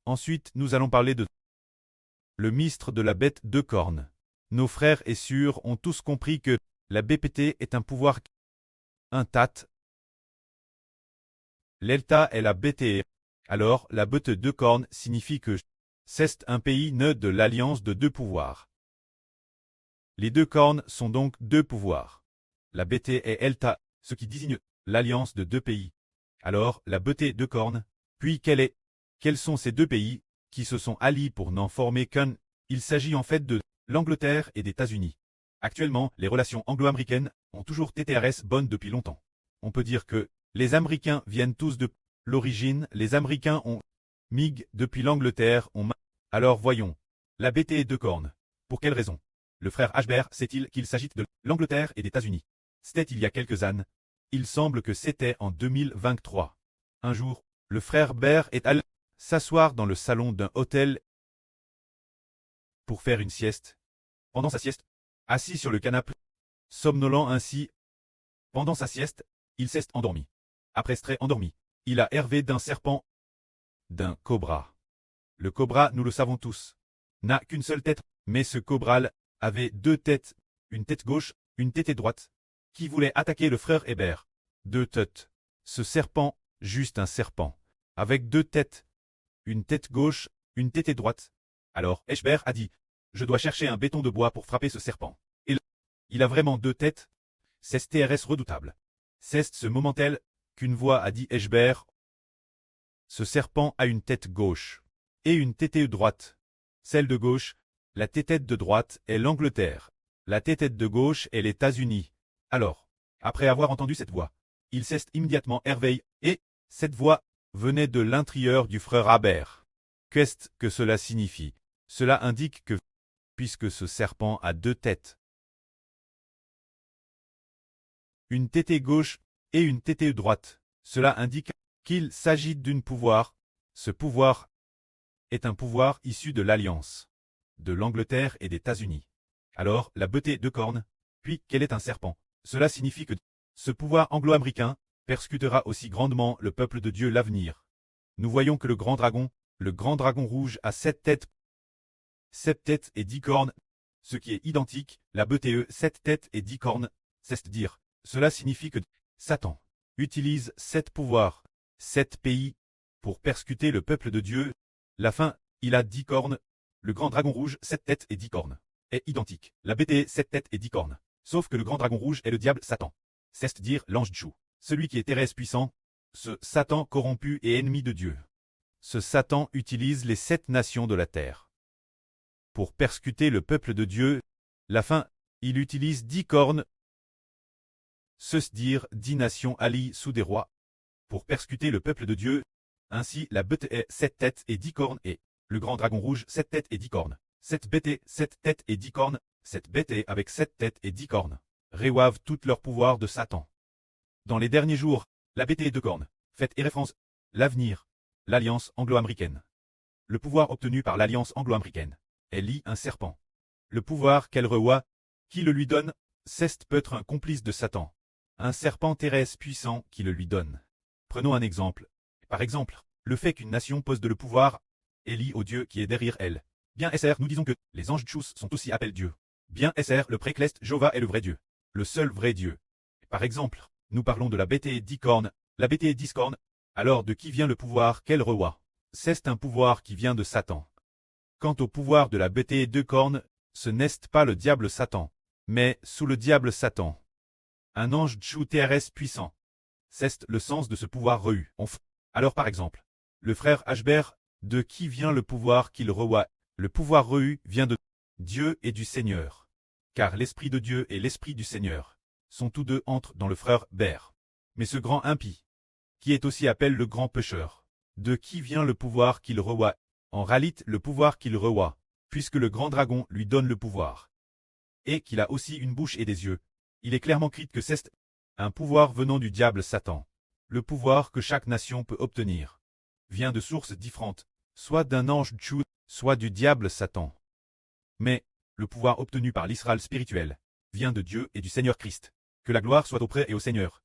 Ensuite, nous allons parler de le mystre de la bête de cornes. Nos frères et sœurs ont tous compris que la BPT est un pouvoir un tat. L'Elta est la BTE. Alors, la bête de cornes signifie que c'est un pays né de l'alliance de deux pouvoirs. Les deux cornes sont donc deux pouvoirs. La BT est Elta, ce qui désigne l'alliance de deux pays. Alors, la BT de cornes, puis quels sont ces deux pays qui se sont alliés pour n'en former qu'un? Il s'agit en fait de l'Angleterre et des États-Unis. Actuellement, les relations anglo-américaines ont toujours été bonnes depuis longtemps. On peut dire que les Américains viennent tous de l'origine, les Américains ont mig depuis l'Angleterre ont Alors voyons, la BT de cornes. Pour quelle raison? Le frère Ashbert sait-il qu'il s'agit de l'Angleterre et des États-Unis? C'était il y a quelques années. Il semble que c'était en 2023. Un jour, le frère Bear est allé s'asseoir dans le salon d'un hôtel pour faire une sieste. Pendant sa sieste, assis sur le canapé, somnolent ainsi, pendant sa sieste, il s'est endormi. Après s'être endormi, il a rêvé d'un serpent, d'un cobra. Le cobra, nous le savons tous, n'a qu'une seule tête, mais ce cobra avait deux têtes, une tête gauche, une tête droite, qui voulait attaquer le frère Hébert. Deux têtes. Ce serpent, juste un serpent, avec deux têtes, une tête gauche, une tête droite. Alors, Hébert a dit, je dois chercher un béton de bois pour frapper ce serpent. Et il a vraiment deux têtes. C'est TRS redoutable. C'est ce moment tel qu'une voix a dit Hébert. Ce serpent a une tête gauche et une tête droite. Celle de gauche, la tête de droite est l'Angleterre. La tête de gauche est les États-Unis. Alors, après avoir entendu cette voix, il s'est immédiatement éveillé, et cette voix venait de l'intérieur du frère Hébert. Qu'est-ce que cela signifie? Cela indique que, puisque ce serpent a deux têtes, une tête gauche et une tête droite, cela indique qu'il s'agit d'un pouvoir. Ce pouvoir est un pouvoir issu de l'alliance de l'Angleterre et des États-Unis. Alors, la beauté de cornes, puis quel est un serpent? Cela signifie que ce pouvoir anglo-américain persécutera aussi grandement le peuple de Dieu l'avenir. Nous voyons que le grand dragon rouge a 7 têtes et 10 cornes, ce qui est identique, la BTE 7 têtes et 10 cornes, c'est-à-dire, cela signifie que Satan utilise 7 pouvoirs, 7 pays, pour persécuter le peuple de Dieu. La fin, il a 10 cornes, le grand dragon rouge 7 têtes et 10 cornes, est identique, la BTE 7 têtes et 10 cornes, sauf que le grand dragon rouge est le diable Satan, c'est-à-dire l'ange Djou, celui qui est terrestre puissant, ce Satan corrompu et ennemi de Dieu. Ce Satan utilise les 7 nations de la terre pour persécuter le peuple de Dieu. La fin, il utilise 10 cornes, c'est-à-dire 10 nations alliées sous des rois, pour persécuter le peuple de Dieu. Ainsi, la bête est 7 têtes et 10 cornes et le grand dragon rouge 7 têtes et 10 cornes. Cette bête est 7 têtes et 10 cornes, cette bête est avec 7 têtes et 10 cornes, reçoivent tout leur pouvoir de Satan. Dans les derniers jours, la bête de cornes, fait référence, l'avenir, l'alliance anglo-américaine. Le pouvoir obtenu par l'alliance anglo-américaine est lié un serpent. Le pouvoir qu'elle reçoit, qui le lui donne, c'est peut-être un complice de Satan. Un serpent terrestre puissant qui le lui donne. Prenons un exemple. Par exemple, le fait qu'une nation possède le pouvoir est lié au Dieu qui est derrière elle. Bien SR, nous disons que les anges Tchous sont aussi appelés Dieu. Bien SR, le précleste Jéhovah est le vrai Dieu. Le seul vrai Dieu. Par exemple, nous parlons de la BT 10 cornes, la BT 10 cornes. Alors de qui vient le pouvoir qu'elle reçoit? C'est un pouvoir qui vient de Satan. Quant au pouvoir de la BT 2 cornes, ce n'est pas le diable Satan, mais sous le diable Satan. Un ange Tchou TRS puissant. C'est le sens de ce pouvoir reçu. Alors par exemple, le frère Ashbert, de qui vient le pouvoir qu'il reçoit? Le pouvoir reçu vient de Dieu et du Seigneur. Car l'Esprit de Dieu et l'Esprit du Seigneur sont tous deux entrent dans le frère Ber. Mais ce grand impie, qui est aussi appelé le grand pécheur, de qui vient le pouvoir qu'il reçoit? En réalité, le pouvoir qu'il reçoit, puisque le grand dragon lui donne le pouvoir, et qu'il a aussi une bouche et des yeux, il est clairement écrit que c'est un pouvoir venant du diable Satan. Le pouvoir que chaque nation peut obtenir vient de sources différentes, soit d'un ange Tchou, soit du diable Satan. Mais, le pouvoir obtenu par l'Israël spirituel vient de Dieu et du Seigneur Christ. Que la gloire soit auprès et au Seigneur.